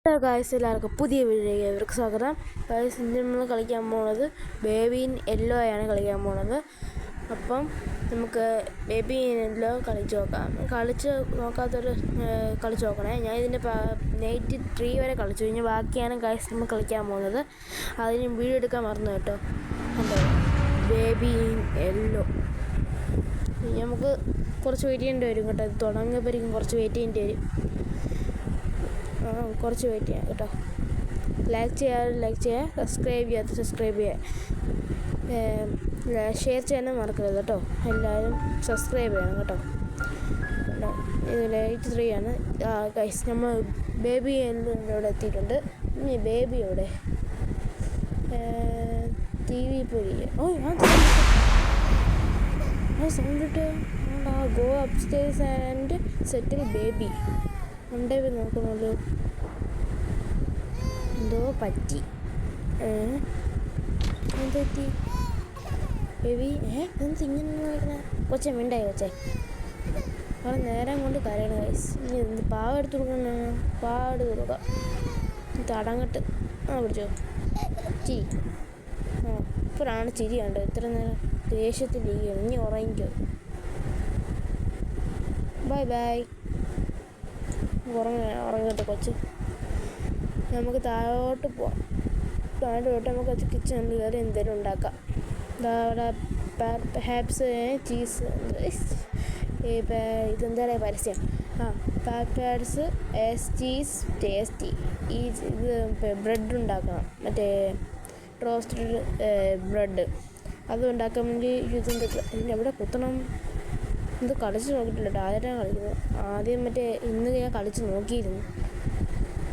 Hello guys, എല്ലാവർക്കും പുതിയ വീഡിയോയിലേക്ക് ഇവർക്ക് സ്വാഗതം. ഗായ്സ്, ഇന്ന് നമ്മൾ കളിക്കാൻ പോകുന്നത് ബേബി ഇൻ യെല്ലോ ആണ് കളിക്കാൻ പോകുന്നത്. അപ്പം നമുക്ക് ബേബി ഇൻ യെല്ലോ കളിച്ച് നോക്കാം. കളിച്ച് നോക്കാത്തൊരു കളിച്ച് നോക്കണേ. ഞാൻ ഇതിൻ്റെ 83 വരെ കളിച്ചു. ഇനി ബാക്കിയാണ് ഗായ്സ് നമ്മൾ കളിക്കാൻ പോകുന്നത്. അതിന് വീഡിയോ എടുക്കാൻ മറന്നു കേട്ടോ. അതെ, ബേബി ഇൻ യെല്ലോ. നമുക്ക് കുറച്ച് വെയിറ്റ് ചെയ്യേണ്ടി വരും കേട്ടോ. ഇത് തുടങ്ങുമ്പോഴേക്കും കുറച്ച് വെയിറ്റ് ചെയ്യേണ്ടി വരും. കുറച്ച് വെയിറ്റ് ചെയ്യാം കേട്ടോ. ലൈക്ക് ചെയ്യുക, സബ്സ്ക്രൈബ് ചെയ്യുക, ഷെയർ ചെയ്യാനും മറക്കരുത് കേട്ടോ. എല്ലാവരും സബ്സ്ക്രൈബ് ചെയ്യണം കേട്ടോ. ഇത് 83 ആണ് ഗൈസ്. നമ്മൾ ബേബി ഇവിടെ എത്തിയിട്ടുണ്ട്. ഇനി ബേബി ഇവിടെ ടി വി പോയി. സൗണ്ട് ഇട്ട് go upstairs and settle baby ഉണ്ടേ നോക്കുന്നുള്ളൂ. എന്തോ പറ്റി. എന്തെറ്റി ബേബി? എന്ത് ഇങ്ങനെ നോക്കണേ? കൊച്ചെ മിണ്ടായി കൊച്ചെ. അവിടെ നേരം കൊണ്ട് കരയണ ഗൈസ്. ഇനി എന്ത് പാവ എടുത്ത് കൊടുക്കണ? പാവ എടുത്ത് കൊടുക്കാം. തടങ്ങട്ട്. പിടിച്ചോ ചിരി. ഇപ്പോഴാണ് ചിരി കണ്ടത്. ഇത്ര നേരം ദേഷ്യത്തിലിരിക്കുകയാണ്. ഇനി ഉറങ്ങിക്കോ. Bye bye. ഉറങ്ങട്ടെ കൊച്ച്. നമുക്ക് താഴോട്ട് പോവാം. താഴോട്ട് നമുക്ക് കിച്ചണിൽ കയറി എന്തെങ്കിലും ഉണ്ടാക്കാം. അവിടെ ഹാപ്സ് ചീസ് ഇതെന്താ പറയുക പരസ്യം. Pads cheese tasty. ഇത് ബ്രെഡ് ഉണ്ടാക്കണം. മറ്റേ റോസ്റ്റഡ് ബ്രെഡ്. അത് ഉണ്ടാക്കാൻ വേണ്ടി എവിടെ കുത്തണം? ഇത് കളിച്ച് നോക്കിയിട്ടില്ല. ആദ്യമായിട്ടാണ് കളിക്കുന്നത്. ആദ്യം ഇന്ന് ഞാൻ കളിച്ച് നോക്കിയിരുന്നു.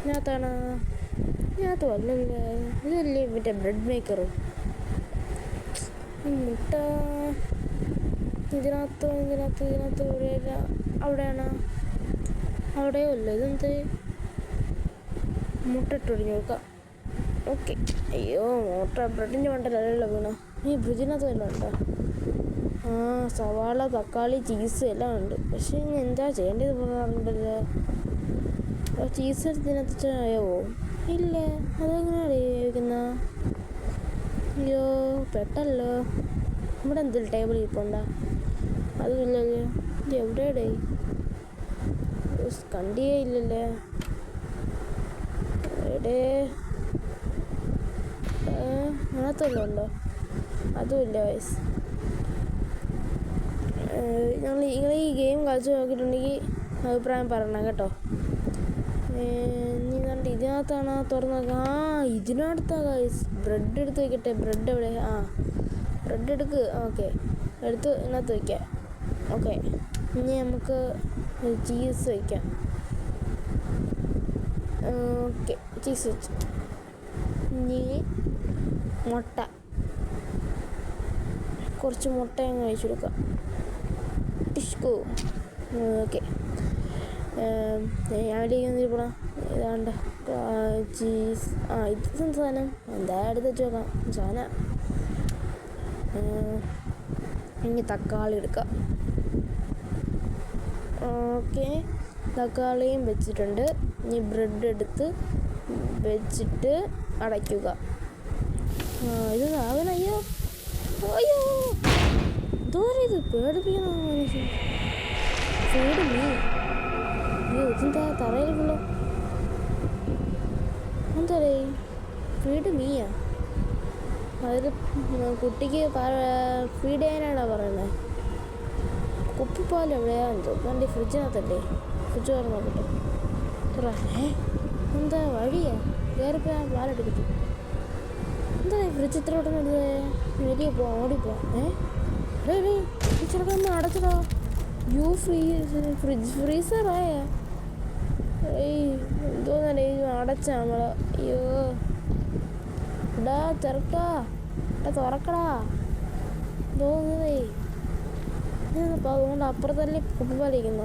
ഇതിനകത്ത് വല്ലല്ലേ? ഇതല്ലേ ബ്രെഡ് മേക്കർ? മുട്ട ഇതിനകത്ത് അവിടെയാണ്. അവിടെയോ അല്ല. ഇതെന്ത്? മുട്ട ഇട്ടൊഴിഞ്ഞ് നോക്കാം. ഓക്കെ. അയ്യോ, ബ്രെഡിൻ്റെ മണ്ടല്ലോ വീണ. ഈ ഫ്രിഡ്ജിനകത്ത് വല്ലതും ഉണ്ടോ? സവാള, തക്കാളി, ചീസ് എല്ലാം ഉണ്ട്. പക്ഷേ ഇനി എന്താ ചെയ്യേണ്ടത് പറഞ്ഞിട്ടുണ്ടല്ലോ. ചീസ് ഇതിനകത്ത് ചായവോ? ഇല്ല. അതെങ്ങനെയാണ് ഉപയോഗിക്കുന്ന? അയ്യോ, പെട്ടല്ലോ. ഇവിടെ എന്തെങ്കിലും ടേബിൾ ഇരിപ്പുണ്ടോ? അതുമില്ലല്ലോ. ഇത് എവിടെയുടെ കണ്ടിയേ ഇല്ലല്ലേ. എവിടെ? അതിനകത്തല്ലോ ഉണ്ടോ? അതുമില്ല വയസ്സ്. നിങ്ങൾ ഈ ഗെയിം കളിച്ച് നോക്കിയിട്ടുണ്ടെങ്കിൽ അഭിപ്രായം പറയണം കേട്ടോ. നീ കണ്ട് ഇതിനകത്താണ് തുറന്നു നോക്കാം. ഇതിനകത്താ ഗൈസ്. ബ്രെഡ് എടുത്ത് വയ്ക്കട്ടെ. ബ്രെഡ് എവിടെ? ബ്രെഡ് എടുക്ക്. ഓക്കെ, എടുത്ത് ഇതിനകത്ത് വയ്ക്കാം. ഓക്കെ, ഇനി നമുക്ക് ചീസ് വയ്ക്കാം. ഓക്കെ, ചീസ് വെച്ചു. ഇനി മുട്ട, കുറച്ച് മുട്ട അങ്ങ് കഴിച്ചു കൊടുക്കാം. ടിഷ്കു. ഓക്കെ, ഞാൻ പോകണം. ഇതാണ്ട് ചീസ്. ഇതെന്ത് സാധനം? എന്താ എടുത്ത് വെച്ച് നോക്കാം. സാധനം. ഇനി തക്കാളി എടുക്കാം. ഓക്കെ, തക്കാളിയും വെച്ചിട്ടുണ്ട്. ഇനി ബ്രെഡ് എടുത്ത് വെച്ചിട്ട് അടയ്ക്കുക. ഇത് ആകണം. അയ്യോ അയ്യോ, എന്തോരം ഇത് പേടിപ്പിക്കണം മനുഷ്യൻ. Feed me. അയ്യോ, ഇതെന്താ തറയിലുള്ളൂ? എന്താ ഫീഡ് മീയാ? അതൊരു കുട്ടിക്ക് ഫീഡ് ചെയ്യാനാണോ പറയുന്നത്? കുപ്പിപ്പാൽ എവിടെയാ എന്തോ? കണ്ടി ഫ്രിഡ്ജിനകത്തല്ലേ? ഫ്രിഡ്ജ് തുറന്ന് നോക്കട്ടെ. എന്താ വഴിയാ? കയറിപ്പോ ഞാൻ പാലെടുക്കട്ടെ. എന്താ ഫ്രിഡ്ജ് ഇത്ര പെട്ടെന്ന് എടുത്തത്? വലിയ ഓടിപ്പോവാം. ചെറുപ്പം അടച്ചതോ? ഫ്രീസറായ എന്തോന്നല്ലേ അടച്ച നമ്മള്. അയ്യോ ഇടാ ചെറുക്കാ, തുറക്കടാ. തോന്നുന്നതേ അതുകൊണ്ട് അപ്പുറത്തല്ലേ കുപ്പിപ്പാലിരിക്കുന്ന.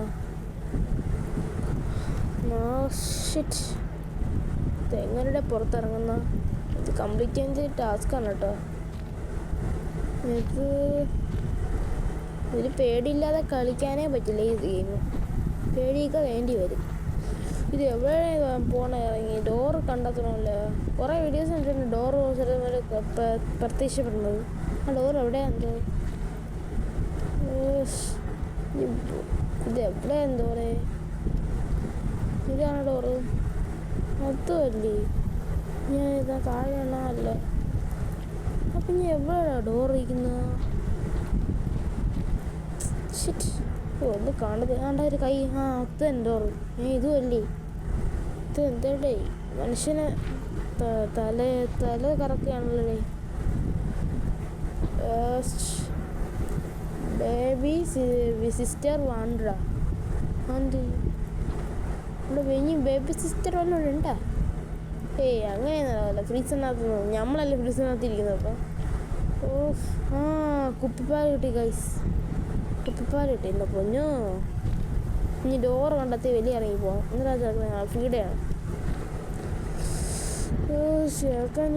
ഇതെങ്ങനെയുടെ പുറത്തിറങ്ങുന്ന? ഇത് കംപ്ലീറ്റ് ചെയ്യുന്നത് ടാസ്ക്കാണ് കേട്ടോ. ഇതിൽ പേടിയില്ലാതെ കളിക്കാനേ പറ്റില്ല ഈ ഗെയിം. പേടിയൊക്കെ വേണ്ടി വരും. ഇത് എവിടെ പോണ ഇറങ്ങി ഡോറ് കണ്ടെത്തണമല്ലോ. കുറേ വീഡിയോസ് കണ്ടിട്ടുണ്ട് ഡോറ് പ്രത്യക്ഷപ്പെടുന്നത്. ആ ഡോർ എവിടെയാണെന്തോ. ഇത് എവിടെ എന്തോടെ ഇതാണ് ഡോറ്. മൊത്തമല്ലേ ഞാൻ ഇതാ താഴെ എണ്ണല്ല. അപ്പം ഞാൻ എവിടെയാണ് ഡോർ ഇരിക്കുന്നത്? ഒന്ന് കാണുന്നത് ആണ്ട ഒരു കൈ. ആ അത് എൻ്റെ ഡോറ്. ഇതുമല്ലേ ഇത്? എന്തേ മനുഷ്യന് തല കറക്കുകയാണല്ലേ. ബേബി സിസ്റ്റർ വാണ്ട ആന്റി ഇവിടെ വെഞ്ഞി ബേബി സിസ്റ്റർ വല്ലതും ഉണ്ടാ? അങ്ങനെയൊന്നുമല്ല. ഫ്രീസറിനകത്ത് നമ്മളല്ലേ ഫ്രീസറിനകത്ത് ഇരിക്കുന്നത്. അപ്പം കുപ്പിപ്പാൽ കിട്ടി ഗൈസ്. കുപ്പിപ്പാൽ കിട്ടി. എന്താ പൊന്നോ. ഇനി ഡോറ് കണ്ടെത്തി വലിയ ഇറങ്ങി പോകാം. എന്നിട്ട് ഫീഡയാണ്. ചേർക്കാൻ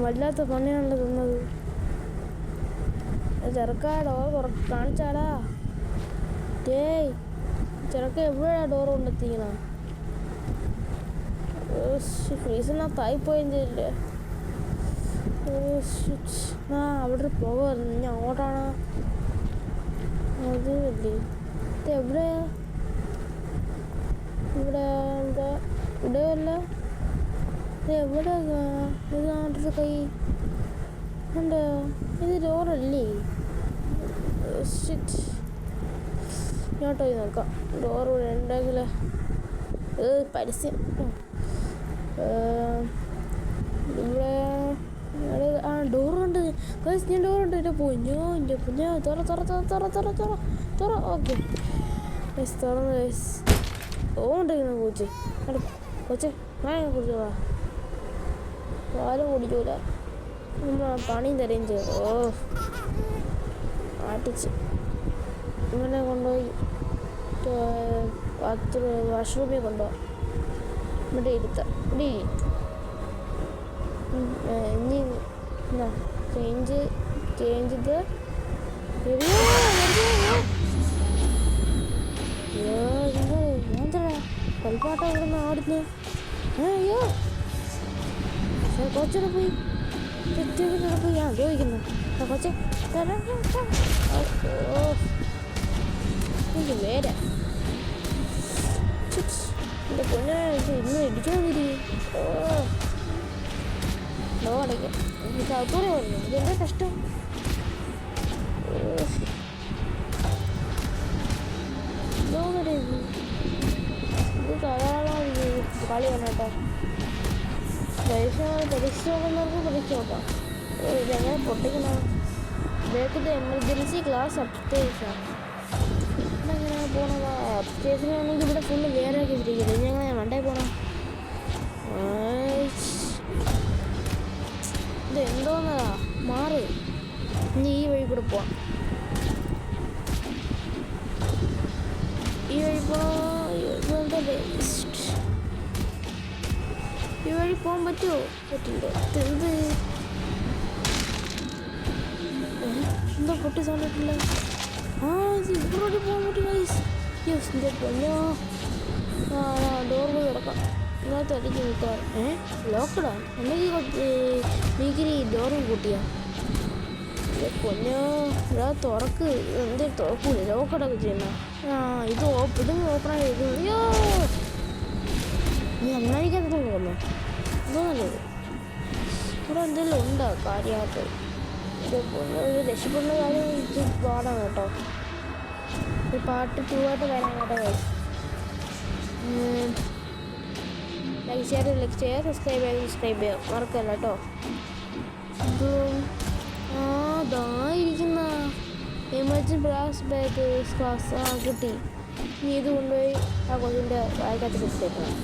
വല്ലാത്ത പണിയാണല്ലോ തന്നത്. ചെറുക്കാ ഡോർ കാണിച്ചാടാ. ചെറുക്ക എവിടെയാ ഡോർ കൊണ്ടെത്തിക്കണ? ഫ്രീസറിനകത്തായിപ്പോയെന്ന് ചെയ്യില്ല. അവിടെ പോകാമായിരുന്നു. ഞാൻ അങ്ങോട്ടാണ്. അത് അല്ലേ ഇത് എവിടെയാ? ഇവിടെ എന്താ ഇവിടെയല്ല. ഇത് എവിടെ? ഇത് നാട്ടിൽ കൈ ഉണ്ട്. ഇത് ഡോറല്ലേ? ഇങ്ങോട്ട് പോയി നോക്കാം. ഡോർ ഇവിടെ ഉണ്ടെങ്കിൽ പരസ്യം. ഇവിടെ ഡോറുണ്ട്. ഞാൻ ഡോറുണ്ട്. എൻ്റെ പൊന്നോ എൻ്റെ പൊന്നോ. തുറ. ഓക്കെ തുറന്ന് ഓണ്ടിരിക്കുന്ന പൂച്ച. കൊച്ചെ ഞാൻ കുടിച്ചോളാം. പാലും കുടിക്കൂല. നമ്മൾ പണിയും തരുകയും ചെയ്യും. ആട്ടിച്ച് ഇങ്ങനെ കൊണ്ടുപോയി വാഷ്റൂമിൽ കൊണ്ടുപോകാം. ഇവിടെ ഇരുത്താം. ഇനി ചേഞ്ച് ഇത് കളിപ്പാട്ടം ഇവിടുന്ന് ആടുന്നു. അയ്യോ കൊച്ചിനെ പോയി പോയി ഞാൻ ചോദിക്കുന്നു. കൊച്ചെ വേറെ എൻ്റെ പൊന്നെ ഇന്ന് ഇടിക്കാൻ തിരി. അടയ്ക്കാം. എനിക്ക് അകത്തോടെ പറഞ്ഞു. ഇതെന്താ കഷ്ടം. ഇത് ധാരാളം കളിയാണ് കേട്ടോ. പരീക്ഷ നോക്കുന്നവർക്ക് പരീക്ഷ നോക്കാം. ഇതെങ്ങനെ പൊട്ടിക്കണം? ബേക്കത്തെ എമർജൻസി ക്ലാസ് അപ്സ്റ്റേഴ്സാണ്. ഇതെങ്ങനെ പോകണതാ? അപ്സ്റ്റേഴ്സിനാണെങ്കിൽ ഇവിടെ ഫുള്ള് വേറെ ഒക്കെ ഇരിക്കുന്നത്. ഞങ്ങൾ വണ്ടേ പോകണം. ഇത് എന്തോന്നതാ മാറ്. ഇനി ഈ വഴി കൂടെ പോവാം. ഈ വഴി ഈ വഴി പോകാൻ പറ്റുമോ? പറ്റില്ല. എന്ത് എന്താ പൊട്ടി സാധിക്കില്ല. ഇത് ഇവിടെ പോകാൻ പറ്റും. എൻ്റെ പൊന്നോ. ഡോർ പോയി കിടക്കാം. ഇതിനകത്ത് അടിച്ച് നിൽക്കാൻ ലോക്കഡാ അല്ലെങ്കിൽ നീക്കിരി ഡോറും കൂട്ടിയാ. പൊന്നോ ഇവിടെ തുറക്ക്. എന്തൊരു തുറക്കൂല. ലോക്കഡൊക്കെ ചെയ്യുന്ന. ഇത് ഇതും ഓപ്പണായി വയ്ക്കുന്നു. അയ്യോ നീ അന്നായിരിക്കാത്ത നോക്കുന്നു. ഇതൊന്നല്ലത്. ഇവിടെ എന്തെങ്കിലും ഉണ്ടോ കാര്യമായിട്ട്? ഇത് ഒരു രക്ഷപ്പെടുന്ന കാര്യം ഇത് പാടാണ് കേട്ടോ. ഒരു പാർട്ട് 2 ആയിട്ട് വരാൻ കേട്ടോ. ലൈക്ക് ഷെയർ സബ്സ്ക്രൈബ് ചെയ്യാം മറക്കല്ല കേട്ടോ. ഇതായിരിക്കുന്ന എമർജൻസി ക്ലാസ് കിട്ടി. നീ ഇത് കൊണ്ടുപോയി ആ കൊച്ചിൻ്റെ വായിക്കകത്ത് പിടിച്ചേക്കണം.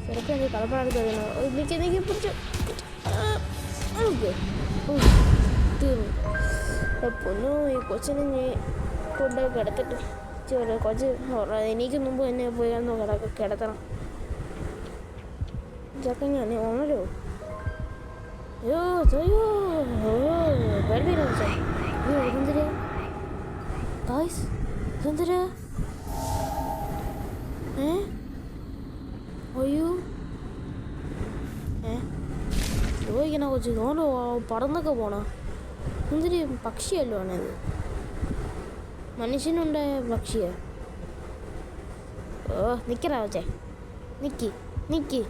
ചെറുപ്പം കളപ്പാടത്ത് വരുന്നത് എനിക്ക് പിടിച്ചു. തീർന്നു. പൊന്നു ഈ കൊച്ചിനെ നീ കൊണ്ടുപോയി കിടത്തിട്ട് കൊച്ച് എനിക്ക് മുമ്പ് തന്നെ പോയി കിടത്തണം. ചക്കഞ്ഞ ഓണല്ലോ. അയ്യോ വെറുതെ അയ്യോ. ഇതെന്തിരാ? ഇതെന്തിരാ? ഇത് അയ്യോ ചോദിക്കണ കൊച്ചു തോന്നോ പറന്നൊക്കെ പോണോ എന്തൊരു പക്ഷിയല്ലോ ആണത് മനുഷ്യനുണ്ടായ പക്ഷിയാ ഓ നിക്കടാ കൊച്ചേ നിക്കി നിക്കി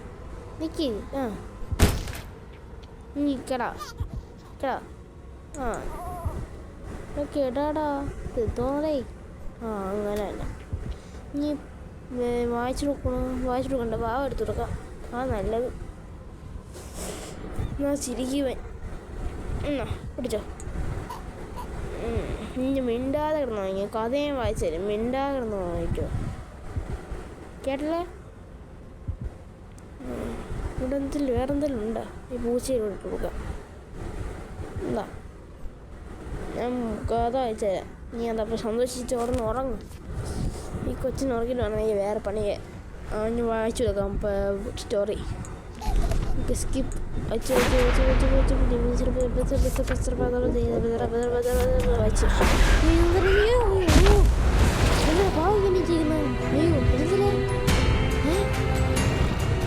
നിക്കി നിക്കടാ കേടാ കേടാടാ തോന്നേ അങ്ങനെ തന്നെ ഇനി വായിച്ചെടുക്കണ്ട പാവം എടുത്തുകൊടുക്കാം നല്ലത് എന്നാ ചിരിക്കുവൻ എന്നാ പിടിച്ചോ ഇനി മിണ്ടാതെ കിടന്ന് വാങ്ങിക്കോ കഥയും വായിച്ചു തരും മിണ്ടാതെ കിടന്ന് വാങ്ങിക്കോ കേട്ടല്ലേ ഇവിടെ വേറെന്തെങ്കിലും ഉണ്ടോ ഈ പൂച്ചയിൽ ഇട്ട് കൊടുക്കാം എന്താ ഞാൻ കഥ വായിച്ചു തരാം നീ അതപ്പോൾ സന്തോഷിച്ച് ഉറങ്ങും ഈ കൊച്ചിന് ഉറങ്ങിയിട്ട് വേണം ഈ വേറെ പണിയെ ഞാൻ വായിച്ചു കൊടുക്കാം സ്റ്റോറി സ്കിപ്പ് വായിച്ചു ഭാഗ്യം ചെയ്യുന്നു അയ്യോ എന്തിനാ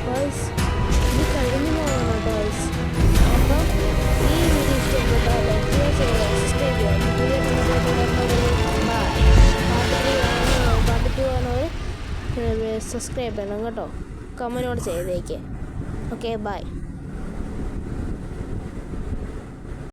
വോയിസ് ഇത് കഴിഞ്ഞു പോകണം കേട്ടോ വോയിസ് അപ്പം ഈ വീഡിയോ ഇഷ്ടപ്പെട്ടാൽ സബ്സ്ക്രൈബ് ചെയ്യാം സബ്സ്ക്രൈബ് ചെയ്യണം കേട്ടോ കമൻറ്റോട് ചെയ്തേക്ക് ഓക്കെ ബൈ